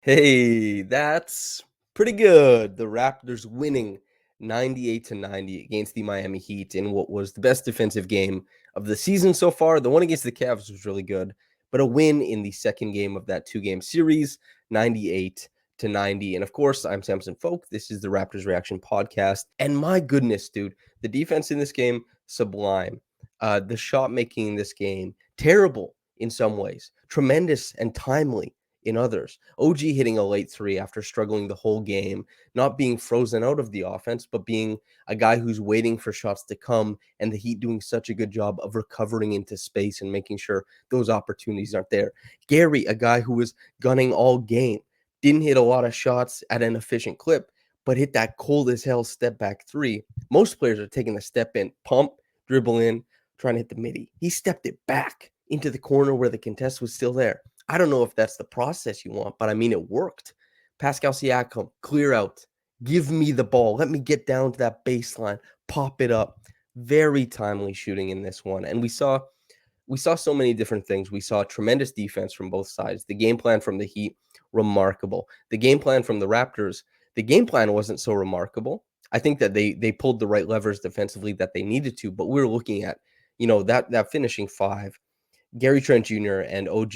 Hey, that's pretty good. The Raptors winning 98-90 against the Miami Heat in what was the best defensive game of the season so far. The one against the Cavs was really good, but a win in the second game of that two-game series, 98-90. And of course, I'm Samson Folk. This is the Raptors Reaction Podcast. And my goodness, dude, the defense in this game, sublime. The shot making in this game, terrible in some ways, tremendous and timely in others. OG hitting a late three after struggling the whole game, not being frozen out of the offense, but being a guy who's waiting for shots to come, and the Heat doing such a good job of recovering into space and making sure those opportunities aren't there. Gary, a guy who was gunning all game, didn't hit a lot of shots at an efficient clip, but hit that cold as hell step back three. Most players are taking the step in, pump, dribble in, trying to hit the midi. He stepped it back into the corner where the contest was still there. I don't know if that's the process you want, but I mean, it worked. Pascal Siakam, clear out, give me the ball. Let me get down to that baseline, pop it up. Very timely shooting in this one. And we saw so many different things. We saw tremendous defense from both sides. The game plan from the Heat, remarkable. The game plan from the Raptors, the game plan wasn't so remarkable. I think that they pulled the right levers defensively that they needed to, but we were looking at, that finishing five. Gary Trent Jr. and OG,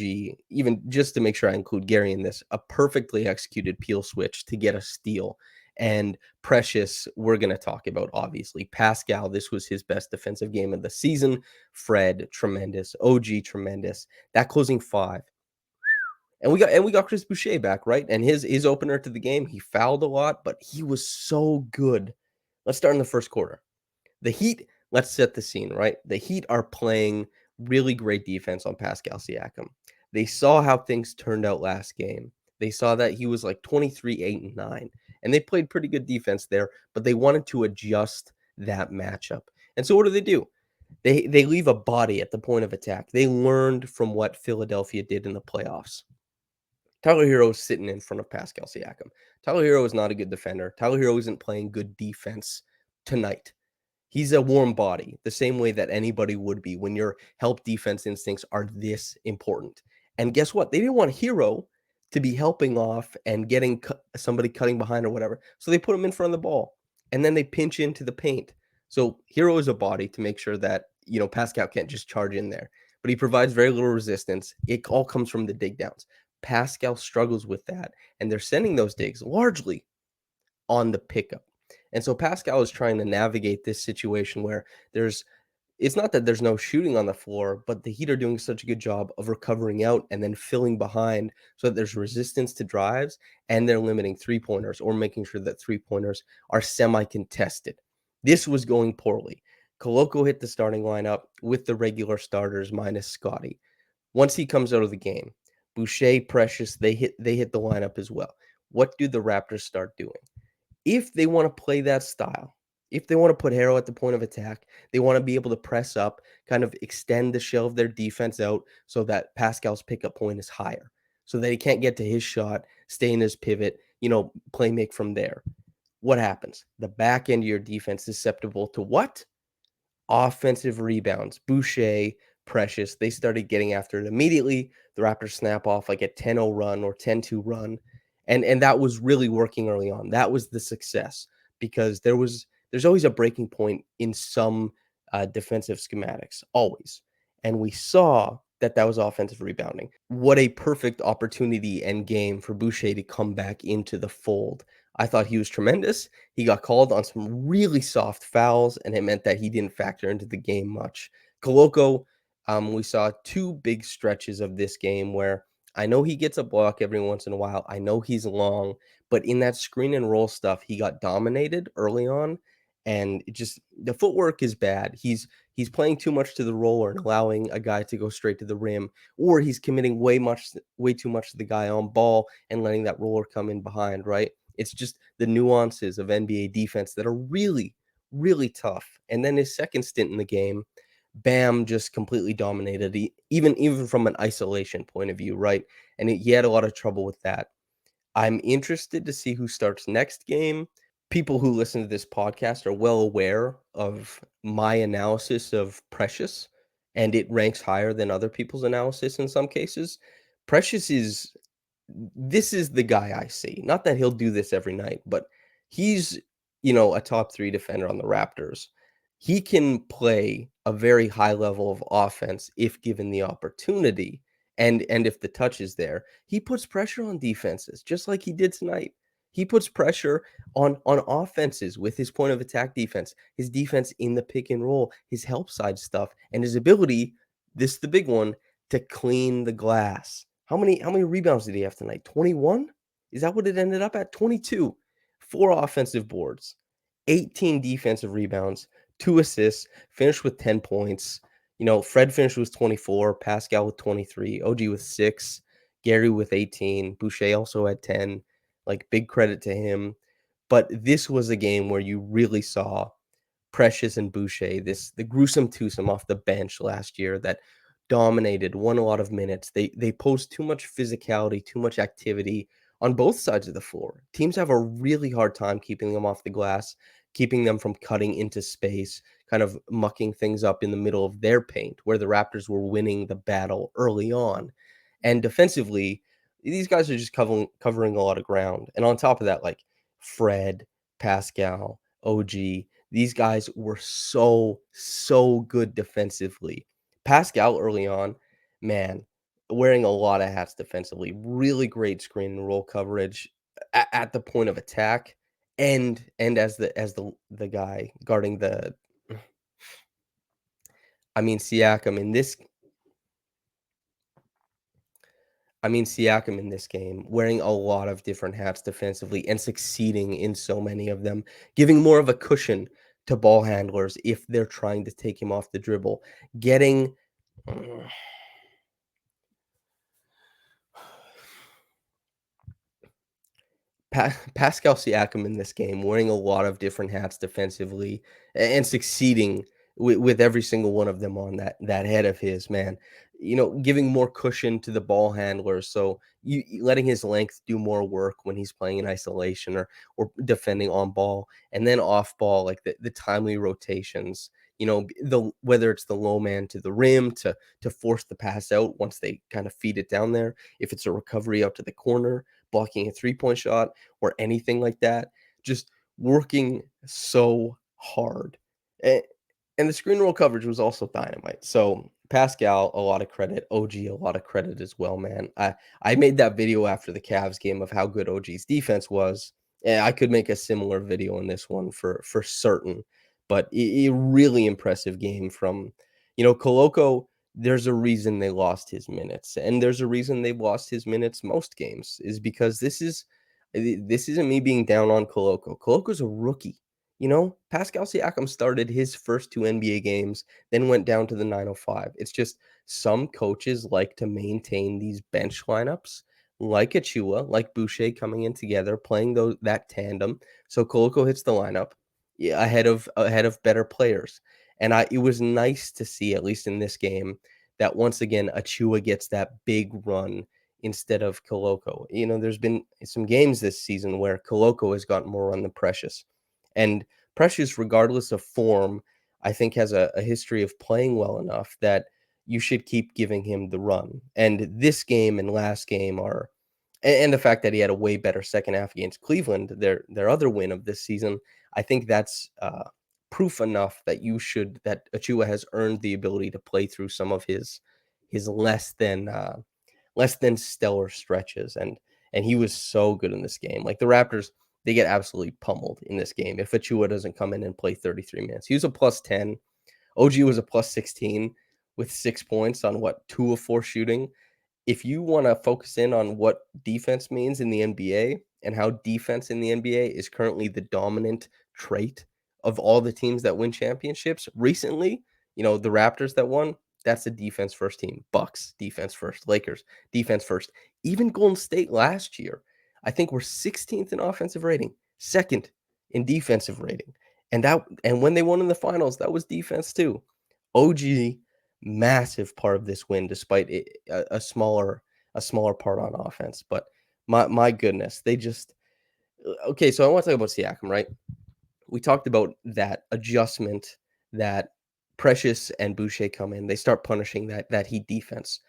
even just to make sure I include Gary in this, a perfectly executed peel switch to get a steal. And Precious, we're going to talk about, obviously. Pascal, this was his best defensive game of the season. Fred, tremendous. OG, tremendous. That closing five. And we got Chris Boucher back, right? And his opener to the game, he fouled a lot, but he was so good. Let's start in the first quarter. The Heat, let's set the scene, right? The Heat are playing really great defense on Pascal Siakam. They saw how things turned out last game. They saw that he was like 23, 8, and 9. And they played pretty good defense there, but they wanted to adjust that matchup. And so what do? They leave a body at the point of attack. They learned from what Philadelphia did in the playoffs. Tyler Hero is sitting in front of Pascal Siakam. Tyler Hero is not a good defender. Tyler Hero isn't playing good defense tonight. He's a warm body, the same way that anybody would be when your help defense instincts are this important. And guess what? They didn't want Hero to be helping off and getting somebody cutting behind or whatever. So they put him in front of the ball, and then they pinch into the paint. So Hero is a body to make sure that, Pascal can't just charge in there, but he provides very little resistance. It all comes from the dig downs. Pascal struggles with that, and they're sending those digs largely on the pickup. And so Pascal is trying to navigate this situation where it's not that there's no shooting on the floor, but the Heat are doing such a good job of recovering out and then filling behind so that there's resistance to drives, and they're limiting three-pointers or making sure that three-pointers are semi-contested. This was going poorly. Koloko hit the starting lineup with the regular starters minus Scotty. Once he comes out of the game, Boucher, Precious, they hit the lineup as well. What do the Raptors start doing? If they want to play that style, if they want to put Harrow at the point of attack, they want to be able to press up, kind of extend the shell of their defense out so that Pascal's pickup point is higher, so that he can't get to his shot, stay in his pivot, play make from there. What happens? The back end of your defense is susceptible to what? Offensive rebounds. Boucher, Precious, they started getting after it immediately. The Raptors snap off like a 10-0 run or 10-2 run. And that was really working early on. That was the success, because there's always a breaking point in some defensive schematics, always. And we saw that was offensive rebounding. What a perfect opportunity and game for Boucher to come back into the fold. I thought he was tremendous. He got called on some really soft fouls, and it meant that he didn't factor into the game much. Koloko, we saw two big stretches of this game where I know he gets a block every once in a while. I know he's long, but in that screen and roll stuff, he got dominated early on, and the footwork is bad. He's playing too much to the roller and allowing a guy to go straight to the rim, or he's committing way too much to the guy on ball and letting that roller come in behind, right? It's just the nuances of NBA defense that are really, really tough. And then his second stint in the game, Bam just completely dominated, even from an isolation point of view, right? And he had a lot of trouble with that. I'm interested to see who starts next game. People who listen to this podcast are well aware of my analysis of Precious, and it ranks higher than other people's analysis in some cases. Precious is this is the guy I see. Not that he'll do this every night, but he's, a top 3 defender on the Raptors. He can play a very high level of offense if given the opportunity and if the touch is there. He puts pressure on defenses just like he did tonight. He puts pressure on offenses with his point of attack defense, his defense in the pick and roll, his help side stuff, and his ability, this is the big one, to clean the glass. How many rebounds did he have tonight? 21? Is that what it ended up at? 22. 4 offensive boards, 18 defensive rebounds, 2 assists, finished with 10 points. Fred finished with 24, Pascal with 23, OG with 6, Gary with 18, Boucher also had 10. Like, big credit to him. But this was a game where you really saw Precious and Boucher, the gruesome twosome off the bench last year that dominated, won a lot of minutes. They posed too much physicality, too much activity on both sides of the floor. Teams have a really hard time keeping them off the glass, keeping them from cutting into space, kind of mucking things up in the middle of their paint, where the Raptors were winning the battle early on. And defensively, these guys are just covering a lot of ground. And on top of that, like Fred, Pascal, OG, these guys were so good defensively. Pascal early on, man, wearing a lot of hats defensively. Really great screen and roll coverage at the point of attack, and as the guy guarding the. I mean Siakam in this Siakam in this game, wearing a lot of different hats defensively and succeeding in so many of them, giving more of a cushion to ball handlers if they're trying to take him off the dribble, getting Pascal Siakam in this game wearing a lot of different hats defensively and succeeding with every single one of them on that head of his, man. Giving more cushion to the ball handlers, so letting his length do more work when he's playing in isolation or defending on ball, and then off ball, like the timely rotations. The whether it's the low man to the rim to force the pass out once they kind of feed it down there, if it's a recovery out to the corner, blocking a 3-point shot or anything like that, just working so hard. A- And the screen roll coverage was also dynamite. So Pascal, a lot of credit. OG, a lot of credit as well, man. I made that video after the Cavs game of how good OG's defense was. And I could make a similar video in this one for certain. But a really impressive game from, Koloko. There's a reason they lost his minutes, and there's a reason they've lost his minutes most games is because this isn't me being down on Koloko. Koloko's a rookie. Pascal Siakam started his first 2 NBA games, then went down to the 905. It's just some coaches like to maintain these bench lineups, like Achiuwa, like Boucher coming in together, playing that tandem. So Koloko hits the lineup, yeah, ahead of better players. And it was nice to see, at least in this game, that once again Achiuwa gets that big run instead of Koloko. There's been some games this season where Koloko has gotten more run than Precious. And Precious, regardless of form, I think has a history of playing well enough that you should keep giving him the run. And this game and last game are, and the fact that he had a way better second half against Cleveland, their other win of this season, I think that's proof enough that Achiuwa has earned the ability to play through some of his less than stellar stretches, and he was so good in this game. Like the Raptors, they get absolutely pummeled in this game if Achiuwa doesn't come in and play 33 minutes. He was a plus 10. OG was a plus 16 with 6 points on 2 of 4 shooting. If you want to focus in on what defense means in the NBA and how defense in the NBA is currently the dominant trait of all the teams that win championships recently, the Raptors that won, that's a defense first team. Bucks defense first, Lakers defense first. Even Golden State last year, I think we're 16th in offensive rating, second in defensive rating. And when they won in the finals, that was defense too. OG, massive part of this win, despite a smaller part on offense. But my goodness, they just okay. So I want to talk about Siakam, right? We talked about that adjustment that Precious and Boucher come in. They start punishing that Heat defense.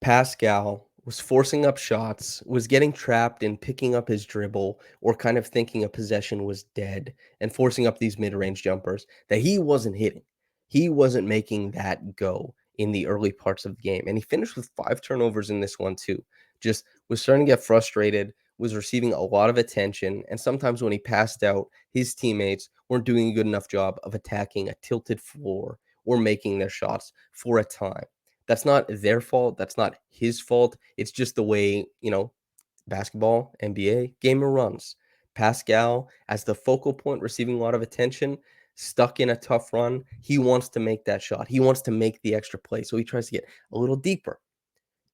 Pascal was forcing up shots, was getting trapped and picking up his dribble, or kind of thinking a possession was dead and forcing up these mid-range jumpers that he wasn't hitting. He wasn't making that go in the early parts of the game. And he finished with 5 turnovers in this one too. Just was starting to get frustrated, was receiving a lot of attention, and sometimes when he passed out, his teammates weren't doing a good enough job of attacking a tilted floor or making their shots for a time. That's not their fault. That's not his fault. It's just the way, basketball, NBA, gamer runs. Pascal, as the focal point, receiving a lot of attention, stuck in a tough run. He wants to make that shot. He wants to make the extra play. So he tries to get a little deeper.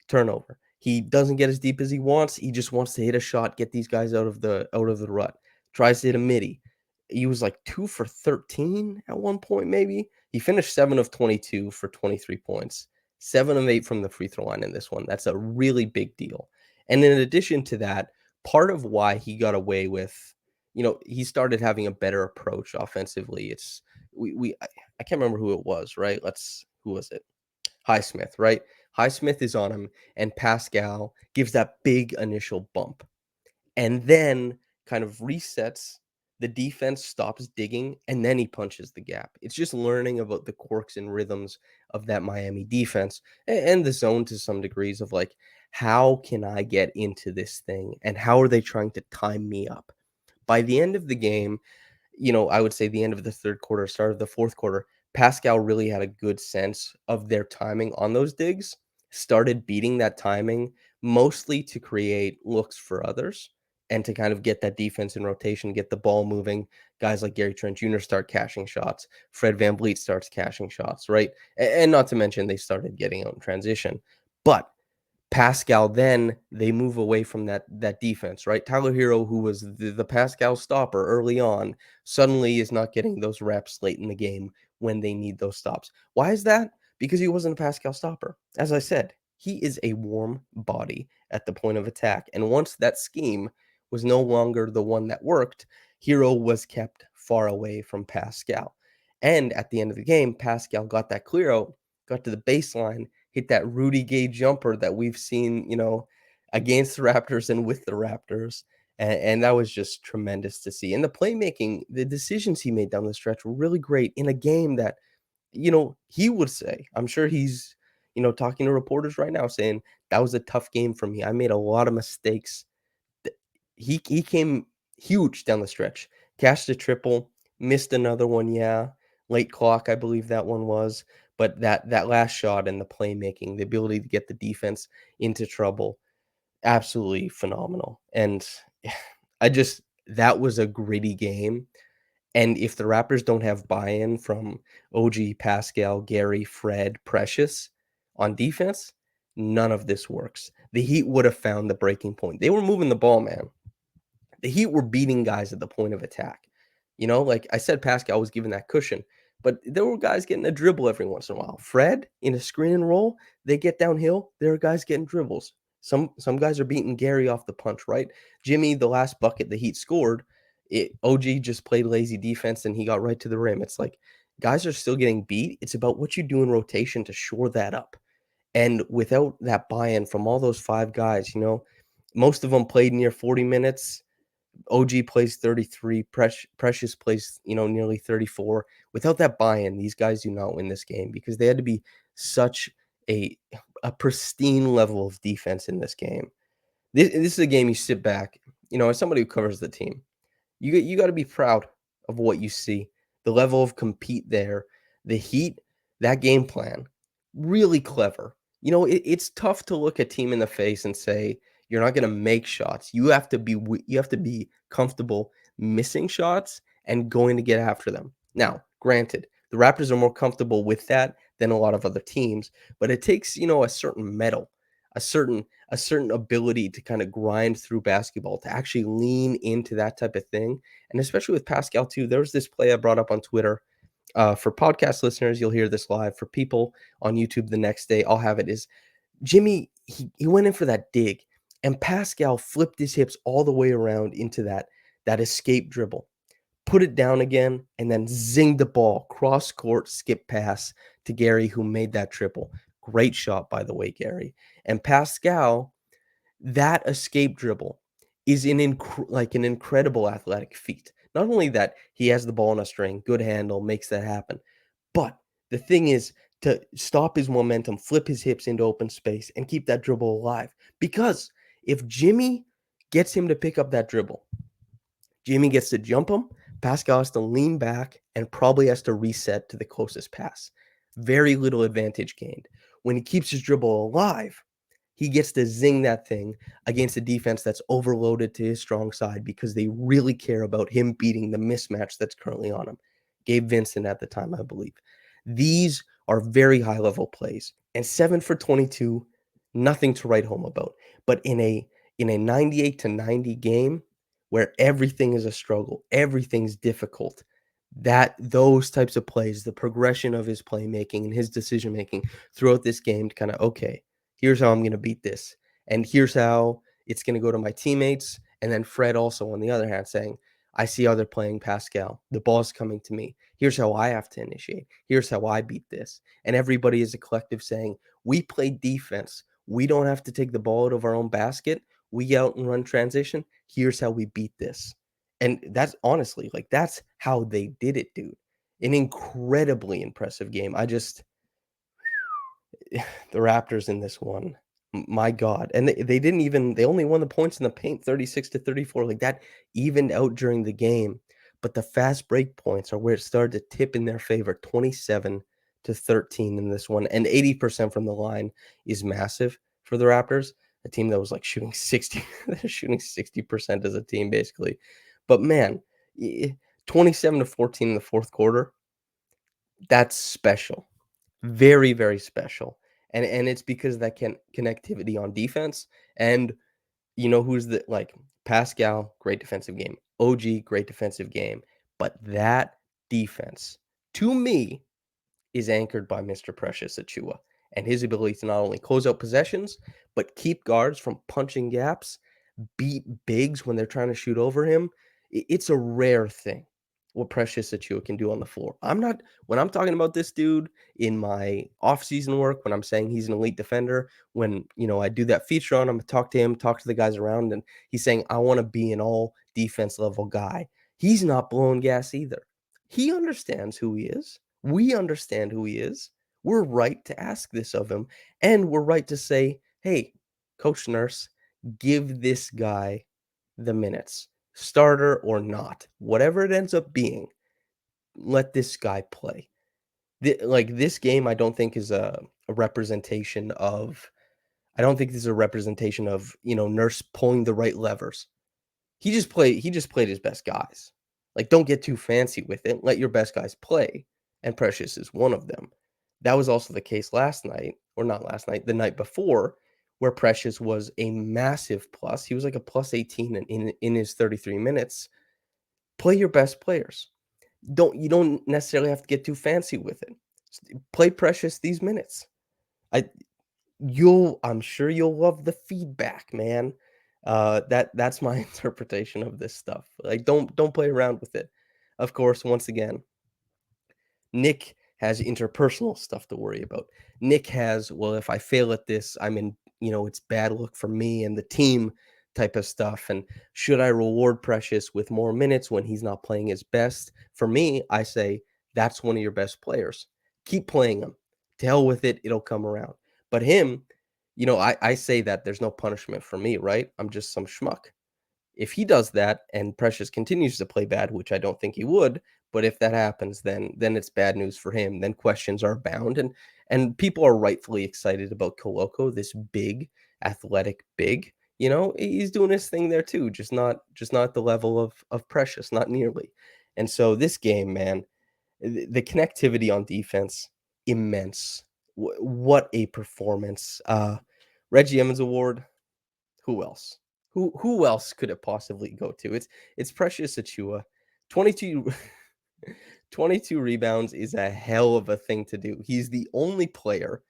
Turnover. He doesn't get as deep as he wants. He just wants to hit a shot, get these guys out of the rut. Tries to hit a midi. He was like 2 for 13 at one point, maybe. He finished 7 of 22 for 23 points. 7 of 8 from the free throw line in this one. That's a really big deal. And in addition to that, part of why he got away with, he started having a better approach offensively. It's we I can't remember who it was, right? Who was it? Highsmith, right? Highsmith is on him, and Pascal gives that big initial bump and then kind of resets. The defense stops digging, and then he punches the gap. It's just learning about the quirks and rhythms of that Miami defense and the zone to some degrees of like, how can I get into this thing? And how are they trying to time me up? By the end of the game, I would say the end of the third quarter, start of the fourth quarter, Pascal really had a good sense of their timing on those digs, started beating that timing mostly to create looks for others and to kind of get that defense in rotation, get the ball moving. Guys like Gary Trent Jr. start cashing shots. Fred VanVleet starts cashing shots, right? And not to mention they started getting out in transition. But Pascal, then they move away from that defense, right? Tyler Hero, who was the Pascal stopper early on, suddenly is not getting those reps late in the game when they need those stops. Why is that? Because he wasn't a Pascal stopper. As I said, he is a warm body at the point of attack. And once that scheme was no longer the one that worked, Hero was kept far away from Pascal. And at the end of the game, Pascal got that clear out, got to the baseline, hit that Rudy Gay jumper that we've seen, against the Raptors and with the Raptors. And that was just tremendous to see. And the playmaking, the decisions he made down the stretch were really great in a game that, he would say, I'm sure he's, talking to reporters right now saying that was a tough game for me. I made a lot of mistakes. He came huge down the stretch, cashed a triple, missed another one, yeah, late clock, I believe that one was, but that last shot and the playmaking, the ability to get the defense into trouble, absolutely phenomenal, and I just that was a gritty game, and if the Raptors don't have buy-in from OG, Pascal, Gary, Fred, Precious on defense, none of this works. The Heat would have found the breaking point. They were moving the ball, man. The Heat were beating guys at the point of attack. Like I said, Pascal was given that cushion, but there were guys getting a dribble every once in a while. Fred in a screen and roll, they get downhill. There are guys getting dribbles. Some guys are beating Gary off the punch, right? Jimmy, the last bucket the Heat scored, OG just played lazy defense and he got right to the rim. It's like guys are still getting beat. It's about what you do in rotation to shore that up. And without that buy-in from all those 5 guys, most of them played near 40 minutes. OG plays 33, Precious plays, nearly 34. Without that buy-in, these guys do not win this game because they had to be such a pristine level of defense in this game. This is a game you sit back, as somebody who covers the team, you got to be proud of what you see, the level of compete there, the Heat, that game plan, really clever. It's tough to look a team in the face and say you're not going to make shots. You have to be comfortable missing shots and going to get after them. Now, granted, the Raptors are more comfortable with that than a lot of other teams, but it takes, a certain mettle, a certain ability to kind of grind through basketball, to actually lean into that type of thing. And especially with Pascal too, there was this play I brought up on Twitter. For podcast listeners, you'll hear this live. For people on YouTube the next day, I'll have it. Is Jimmy, he went in for that dig, and Pascal flipped his hips all the way around into that escape dribble, put it down again, and then zinged the ball, cross court skip pass to Gary, who made that triple. Great shot, by the way, Gary. And Pascal, that escape dribble is an incredible athletic feat. Not only that, he has the ball on a string, good handle, makes that happen. But the thing is to stop his momentum, flip his hips into open space, and keep that dribble alive. Because if Jimmy gets him to pick up that dribble, Jimmy gets to jump him. Pascal has to lean back and probably has to reset to the closest pass. Very little advantage gained. When he keeps his dribble alive, he gets to zing that thing against a defense that's overloaded to his strong side because they really care about him beating the mismatch that's currently on him. Gabe Vincent at the time, I believe. These are very high level plays. And 7 for 22, nothing to write home about. But in a 98 to 90 game where everything is a struggle, everything's difficult, that those types of plays, the progression of his playmaking and his decision making throughout this game to kind of, okay, here's how I'm going to beat this. And here's how it's going to go to my teammates. And then Fred also, on the other hand, saying, I see how they're playing Pascal. The ball's coming to me. Here's how I have to initiate. Here's how I beat this. And everybody is a collective saying, we play defense. We don't have to take the ball out of our own basket. We get out and run transition. Here's how we beat this. And that's honestly, like, that's how they did it, dude. An incredibly impressive game. The Raptors in this one, my God. And they didn't even, they only won the points in the paint 36 to 34. Like that evened out during the game. But the fast break points are where it started to tip in their favor, 27 to 13 in this one. And 80% from the line is massive for the Raptors, a team that was like shooting 60, they're shooting 60% as a team, basically. But man, 27 to 14 in the fourth quarter, that's special. Very, very special. And it's because of that connectivity on defense. And you know who's the like Pascal, great defensive game. OG, great defensive game. But that defense, to me, is anchored by Mr. Precious Achiuwa and his ability to not only close out possessions, but keep guards from punching gaps, beat bigs when they're trying to shoot over him. It's a rare thing what Precious Achiuwa can do on the floor. I'm not when I'm talking about this dude in my off-season work, when I'm saying he's an elite defender, when I do that feature on him, talk to him, talk to the guys around, and he's saying, I want to be an all defense level guy. He's not blowing gas either. He understands who he is. We understand who he is. We're right to ask this of him. And we're right to say, hey, Coach Nurse, give this guy the minutes, starter or not, whatever it ends up being, let this guy play. This game, I don't think is a representation of. I don't think this is a representation of Nurse pulling the right levers. He just played his best guys. Like, don't get too fancy with it. Let your best guys play, and Precious is one of them. That was also the case last night, or not last night, the night before, where Precious was a massive plus. He was like a plus 18 in his 33 minutes. Play your best players. You don't necessarily have to get too fancy with it. Play Precious these minutes. I I'm sure you'll love the feedback, man. That's my interpretation of this stuff. Like, don't play around with it. Of course, once again, Nick has interpersonal stuff to worry about. Nick has, well, if I fail at this, I'm in, it's bad luck for me and the team type of stuff. And should I reward Precious with more minutes when he's not playing his best? For me, I say that's one of your best players. Keep playing him. To hell with it, it'll come around. But him, I say that there's no punishment for me, right? I'm just some schmuck. If he does that and Precious continues to play bad, which I don't think he would, but if that happens, then it's bad news for him. Then questions are bound, and people are rightfully excited about Koloko, this big, athletic big. He's doing his thing there too, just not at the level of Precious, not nearly. And so this game, man, the connectivity on defense, immense. What a performance! Reggie Evans Award. Who else? Who else could it possibly go to? It's Precious Achiuwa. 22 22 rebounds is a hell of a thing to do. He's the only player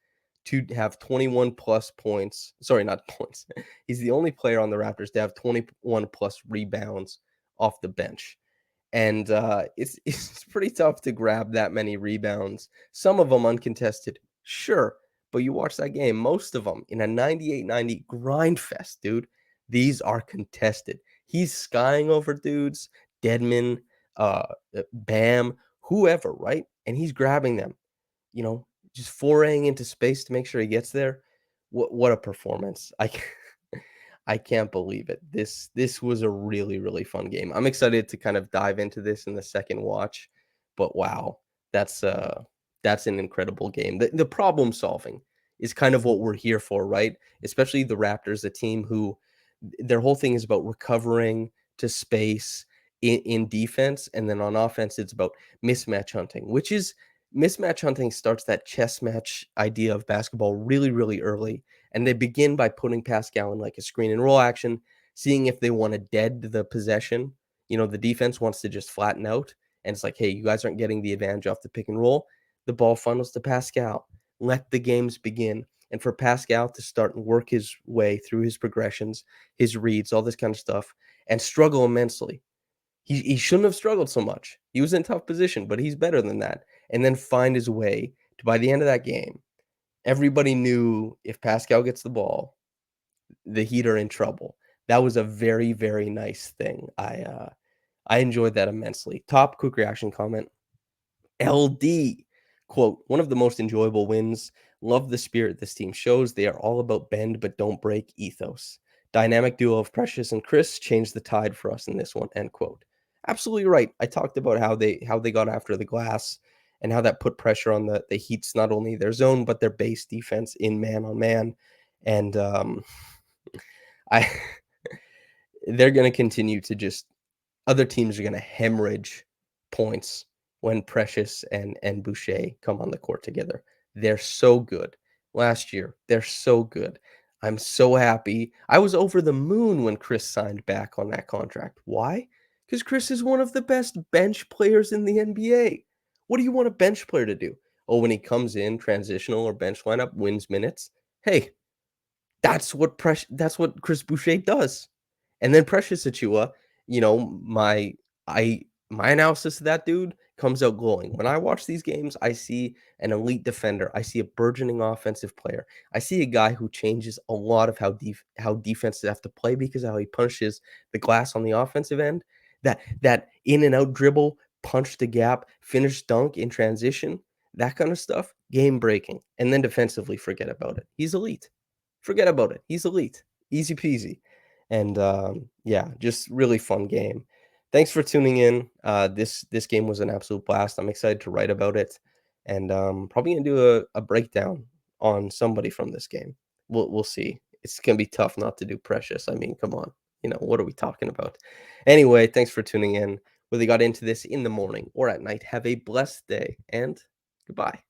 to have 21 plus points. Sorry, not points. He's the only player on the Raptors to have 21 plus rebounds off the bench. And it's pretty tough to grab that many rebounds. Some of them uncontested, sure, But you watch that game, most of them in a 98-90 grind fest, dude. These are contested. He's skying over dudes, Deadman, Bam, whoever, right? And he's grabbing them, you know, just foraying into space to make sure he gets there. What a performance. I can't believe it. This was a really, really fun game. I'm excited to kind of dive into this in the second watch, but wow, that's uh that's an incredible game. The problem solving is kind of what we're here for, right? Especially the Raptors, a team who their whole thing is about recovering to space in defense, and then on offense, it's about mismatch hunting, which is mismatch hunting starts that chess match idea of basketball really, really early, and they begin by putting Pascal in like a screen and roll action, seeing if they want to dead the possession. You know, the defense wants to just flatten out, and it's like, hey, you guys aren't getting the advantage off the pick and roll. The ball funnels to Pascal. Let the games begin. And for Pascal to start and work his way through his progressions, his reads, all this kind of stuff, and struggle immensely. He shouldn't have struggled so much. He was in a tough position, but he's better than that. And then find his way to by the end of that game, everybody knew if Pascal gets the ball, the Heat are in trouble. That was a very, very nice thing. I enjoyed that immensely. Top quick reaction comment. LD, quote, one of the most enjoyable wins. Love the spirit this team shows. They are all about bend but don't break ethos. Dynamic duo of Precious and Chris changed the tide for us in this one, end quote. Absolutely right. I talked about how they got after the glass and how that put pressure on the Heat's not only their zone but their base defense in man on man. And I they're going to continue to just other teams are gonna hemorrhage points when Precious and Boucher come on the court together. They're so good. Last year, they're so good. I'm so happy. I was over the moon when Chris signed back on that contract. Why? Because Chris is one of the best bench players in the NBA. What do you want a bench player to do? Oh, when he comes in, transitional or bench lineup, wins minutes. Hey, that's what Chris Boucher does. And then Precious Achiuwa, you know, my analysis of that dude comes out glowing. When I watch these games, I see an elite defender. I see a burgeoning offensive player. I see a guy who changes a lot of how defenses have to play because of how he punches the glass on the offensive end. That in and out dribble, punch the gap, finish dunk in transition, that kind of stuff, game breaking. And then defensively, forget about it. He's elite. Forget about it. He's elite. Easy peasy. And yeah, just really fun game. Thanks for tuning in. This game was an absolute blast. I'm excited to write about it, and probably gonna do a breakdown on somebody from this game. We'll see. It's gonna be tough not to do Precious. I mean, come on. You know what are we talking about? Anyway, thanks for tuning in. Whether you got into this in the morning or at night, have a blessed day and goodbye.